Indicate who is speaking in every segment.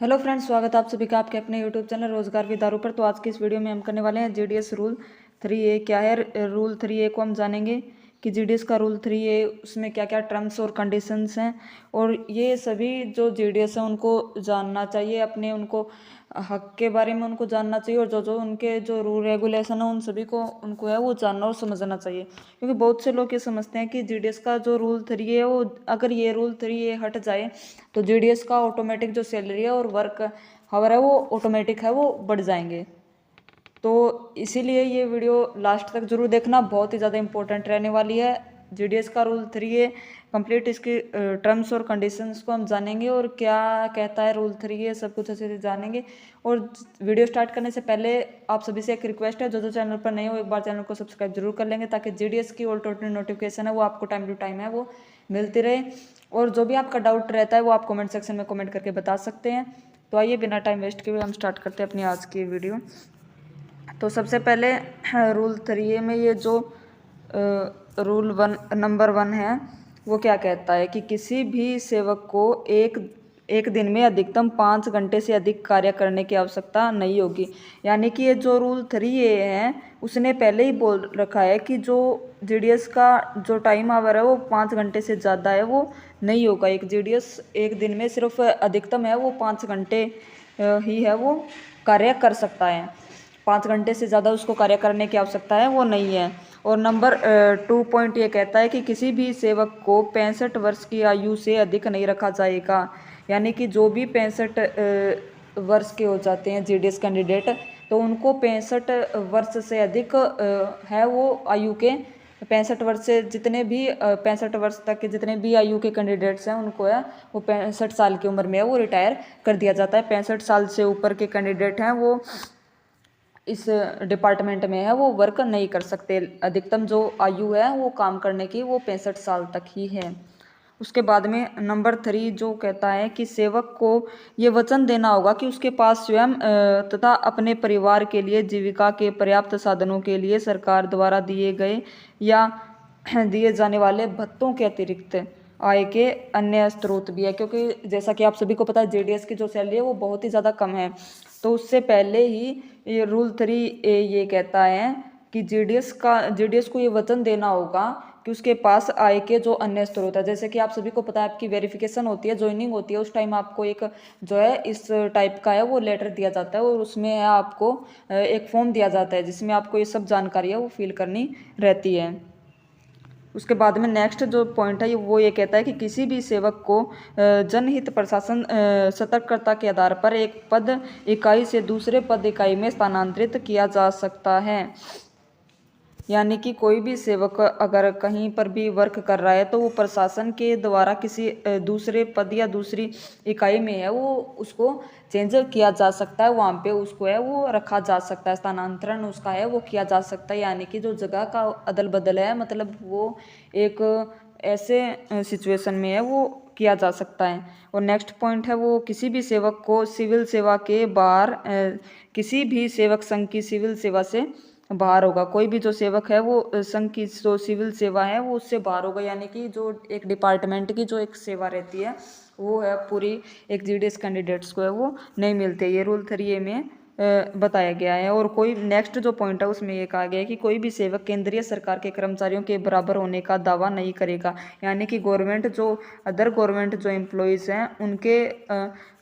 Speaker 1: Hello friends, स्वागत है आप सभी का आपके अपने यूट्यूब चैनल रोजगार विदारू पर। तो आज की इस वीडियो में हम करने वाले हैं जीडीएस रूल 3A क्या है। रूल 3A को हम जानेंगे कि जीडीएस का रूल 3A उसमें क्या क्या टर्म्स और कंडीशंस हैं, और ये सभी जो जीडीएस हैं उनको जानना चाहिए, अपने उनको हक के बारे में उनको जानना चाहिए, और जो जो उनके जो रूल रेगुलेशन है उन सभी को उनको है वो जानना और समझना चाहिए। क्योंकि बहुत से लोग ये समझते हैं कि जीडीएस का जो रूल 3A है वो, अगर ये रूल 3A हट जाए तो जीडीएस का ऑटोमेटिक जो सैलरी है और वर्क हावर है वो ऑटोमेटिक है वो बढ़ जाएंगे। तो इसीलिए ये वीडियो लास्ट तक जरूर देखना, बहुत ही ज़्यादा इंपॉर्टेंट रहने वाली है। जीडीएस का रूल 3A कंप्लीट, इसकी टर्म्स और कंडीशंस को हम जानेंगे और क्या कहता है रूल 3A, सब कुछ अच्छे से जानेंगे। और वीडियो स्टार्ट करने से पहले आप सभी से एक रिक्वेस्ट है, जो जो चैनल पर नए हो एक बार चैनल को सब्सक्राइब जरूर कर लेंगे, ताकि जीडीएस की ऑल टोटल नोटिफिकेशन है वो आपको टाइम टू टाइम है वो मिलती रहे। और जो भी आपका डाउट रहता है वो आप कमेंट सेक्शन में कमेंट करके बता सकते हैं। तो आइए बिना टाइम वेस्ट किए हम स्टार्ट करते हैं अपनी आज की वीडियो। तो सबसे पहले रूल 3A में ये जो रूल नंबर 1 है वो क्या कहता है कि किसी भी सेवक को एक एक दिन में अधिकतम 5 घंटे से अधिक कार्य करने की आवश्यकता नहीं होगी। यानी कि ये जो रूल 3A है उसने पहले ही बोल रखा है कि जो जीडीएस का जो टाइम आवर है वो 5 घंटे से ज़्यादा है वो नहीं होगा। एक जीडीएस एक दिन में सिर्फ अधिकतम है वो 5 घंटे ही है वो कार्य कर सकता है। 5 घंटे से ज़्यादा उसको कार्य करने की आवश्यकता है वो नहीं है। और नंबर 2 पॉइंट ये कहता है कि किसी भी सेवक को 65 वर्ष की आयु से अधिक नहीं रखा जाएगा। यानी कि जो भी 65 वर्ष के हो जाते हैं जीडीएस कैंडिडेट, तो उनको 65 वर्ष से अधिक है वो आयु के, 65 वर्ष से जितने भी 65 वर्ष तक के जितने भी आयु के कैंडिडेट्स हैं उनको है वो 65 साल की उम्र में है वो रिटायर कर दिया जाता है। 65 साल से ऊपर के कैंडिडेट हैं वो इस डिपार्टमेंट में है वो वर्क नहीं कर सकते। अधिकतम जो आयु है वो काम करने की वो 65 साल तक ही है। उसके बाद में नंबर 3 जो कहता है कि सेवक को ये वचन देना होगा कि उसके पास स्वयं तथा अपने परिवार के लिए जीविका के पर्याप्त साधनों के लिए सरकार द्वारा दिए गए या दिए जाने वाले भत्तों के अतिरिक्त आय के अन्य स्रोत भी है। क्योंकि जैसा कि आप सभी को पता है जीडीएस की जो सैलरी है वो बहुत ही ज़्यादा कम है। तो उससे पहले ही ये रूल 3A ये कहता है कि जीडीएस को ये वचन देना होगा कि उसके पास आय के जो अन्य स्रोत है। जैसे कि आप सभी को पता है आपकी वेरिफिकेशन होती है, ज्वाइनिंग होती है, उस टाइम आपको एक जो है इस टाइप का है वो लेटर दिया जाता है, और उसमें है आपको एक फॉर्म दिया जाता है जिसमें आपको ये सब जानकारी है वो फिल करनी रहती है। उसके बाद में नेक्स्ट जो पॉइंट है वो ये कहता है कि किसी भी सेवक को जनहित प्रशासन सतर्कता के आधार पर एक पद इकाई से दूसरे पद इकाई में स्थानांतरित किया जा सकता है। यानी कि कोई भी सेवक अगर कहीं पर भी वर्क कर रहा है तो वो प्रशासन के द्वारा किसी दूसरे पद या दूसरी इकाई में है वो उसको चेंज किया जा सकता है, वहाँ पे उसको है वो रखा जा सकता है, स्थानांतरण उसका है वो किया जा सकता है। यानी कि जो जगह का अदल बदल है, मतलब वो एक ऐसे सिचुएशन में है वो किया जा सकता है। और नेक्स्ट पॉइंट है वो किसी भी सेवक को सिविल सेवा के बाहर किसी भी सेवक संघ की सिविल सेवा से बाहर होगा। कोई भी जो सेवक है वो संघ की जो सिविल सेवा है वो उससे बाहर होगा। यानी कि जो एक डिपार्टमेंट की जो एक सेवा रहती है वो है पूरी एक जीडीएस कैंडिडेट्स को है वो नहीं मिलते। ये रूल 3A में बताया गया है। और कोई नेक्स्ट जो पॉइंट है उसमें ये कहा गया है कि कोई भी सेवक केंद्रीय सरकार के कर्मचारियों के बराबर होने का दावा नहीं करेगा। यानी कि गवर्नमेंट जो अदर गवर्नमेंट जो एम्प्लॉयज़ हैं उनके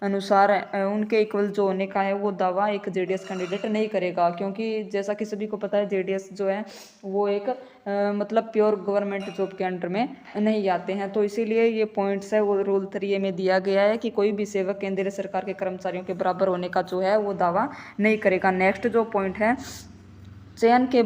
Speaker 1: अनुसार उनके इक्वल जो होने का है वो दावा एक जेडीएस कैंडिडेट नहीं करेगा। क्योंकि जैसा कि सभी को पता है जेडीएस जो है वो एक मतलब प्योर गवर्नमेंट जॉब के अंडर में नहीं आते हैं। तो इसीलिए ये पॉइंट्स है वो रूल 3A में दिया गया है कि कोई भी सेवक केंद्रीय सरकार के कर्मचारियों के बराबर होने का जो है वो दावा नहीं करेगा। नेक्स्ट जो पॉइंट है चयन के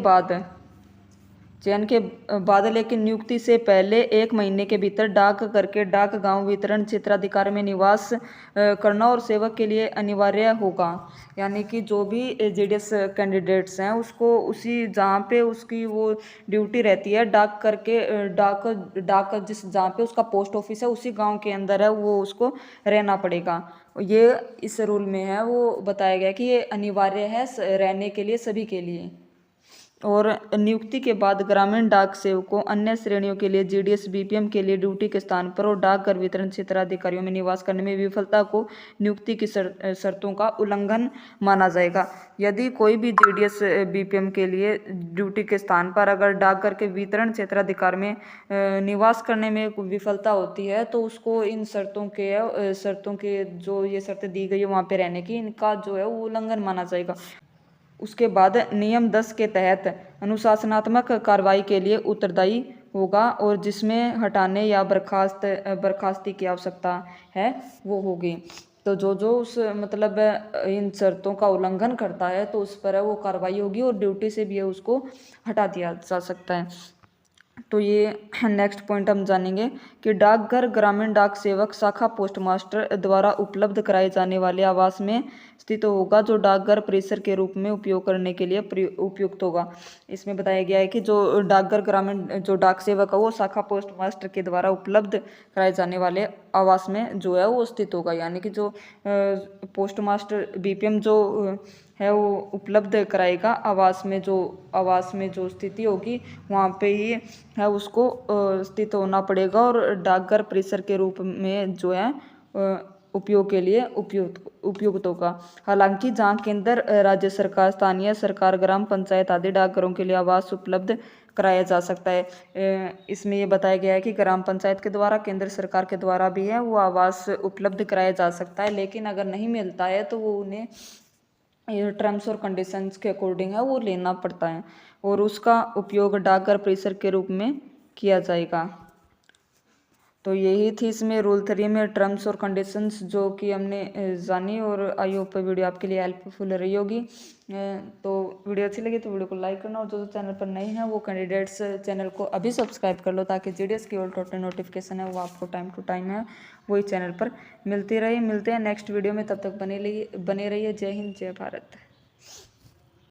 Speaker 1: बाद लेकिन नियुक्ति से पहले 1 महीने के भीतर डाक करके डाक गांव वितरण क्षेत्राधिकार में निवास करना और सेवक के लिए अनिवार्य होगा। यानी कि जो भी जेडीएस कैंडिडेट्स हैं उसको उसी जहाँ पे उसकी वो ड्यूटी रहती है डाक करके डाक जिस जहाँ पे उसका पोस्ट ऑफिस है उसी गांव के अंदर है वो उसको रहना पड़ेगा। ये इस रूल में है वो बताया गया कि ये अनिवार्य है रहने के लिए सभी के लिए। और नियुक्ति के बाद ग्रामीण डाक सेवकों अन्य श्रेणियों के लिए जीडीएस बीपीएम के लिए ड्यूटी के स्थान पर और डाकघर वितरण क्षेत्राधिकारियों में निवास करने में विफलता को नियुक्ति की शर्तों का उल्लंघन माना जाएगा। यदि कोई भी जीडीएस बीपीएम के लिए ड्यूटी के स्थान पर अगर डाकघर के वितरण क्षेत्राधिकार में निवास करने में विफलता होती है तो उसको इन शर्तों के जो ये शर्तें दी गई है वहाँ पे रहने की, इनका जो है वो उल्लंघन माना जाएगा। उसके बाद नियम 10 के तहत अनुशासनात्मक कार्रवाई के लिए उत्तरदायी होगा और जिसमें हटाने या बर्खास्ती की आवश्यकता है वो होगी। तो जो उस मतलब इन शर्तों का उल्लंघन करता है तो उस पर वो कार्रवाई होगी और ड्यूटी से भी उसको हटा दिया जा सकता है। तो ये नेक्स्ट पॉइंट हम जानेंगे कि डाकघर ग्रामीण डाक सेवक शाखा पोस्टमास्टर द्वारा उपलब्ध कराए जाने वाले आवास में स्थित होगा जो डाकघर परिसर के रूप में उपयोग करने के लिए उपयुक्त होगा। इसमें बताया गया है कि जो डाकघर ग्रामीण जो डाक सेवक है वो शाखा पोस्टमास्टर के द्वारा उपलब्ध कराए जाने वाले आवास में जो है वो स्थित होगा, यानी कि जो पोस्टमास्टर बीपीएम जो है वो उपलब्ध कराएगा आवास में जो स्थिति होगी वहाँ पे ही है उसको स्थित होना पड़ेगा और डाकघर परिसर के रूप में जो है उपयोग के लिए उपयुक्त होगा। हालांकि जहाँ केंद्र राज्य सरकार स्थानीय सरकार ग्राम पंचायत आदि डाकघरों के लिए आवास उपलब्ध कराया जा सकता है। इसमें ये बताया गया है कि ग्राम पंचायत के द्वारा केंद्र सरकार के द्वारा भी है वो आवास उपलब्ध कराया जा सकता है, लेकिन अगर नहीं मिलता है तो वो उन्हें ये टर्म्स और कंडीशंस के अकॉर्डिंग है वो लेना पड़ता है और उसका उपयोग डाकघर परिसर के रूप में किया जाएगा। तो यही थी इसमें रूल 3 में टर्म्स और कंडीशंस जो कि हमने जानी और आई होप वीडियो आपके लिए हेल्पफुल रही होगी। तो वीडियो अच्छी लगी तो वीडियो को लाइक करना और जो चैनल पर नए हैं वो कैंडिडेट्स चैनल को अभी सब्सक्राइब कर लो ताकि जीडीएस की ऑल टोटल नोटिफिकेशन है वो आपको टाइम टू टाइम है वही चैनल पर मिलती रहे। मिलते हैं नेक्स्ट वीडियो में, तब तक बने रहिए। जय हिंद, जय भारत।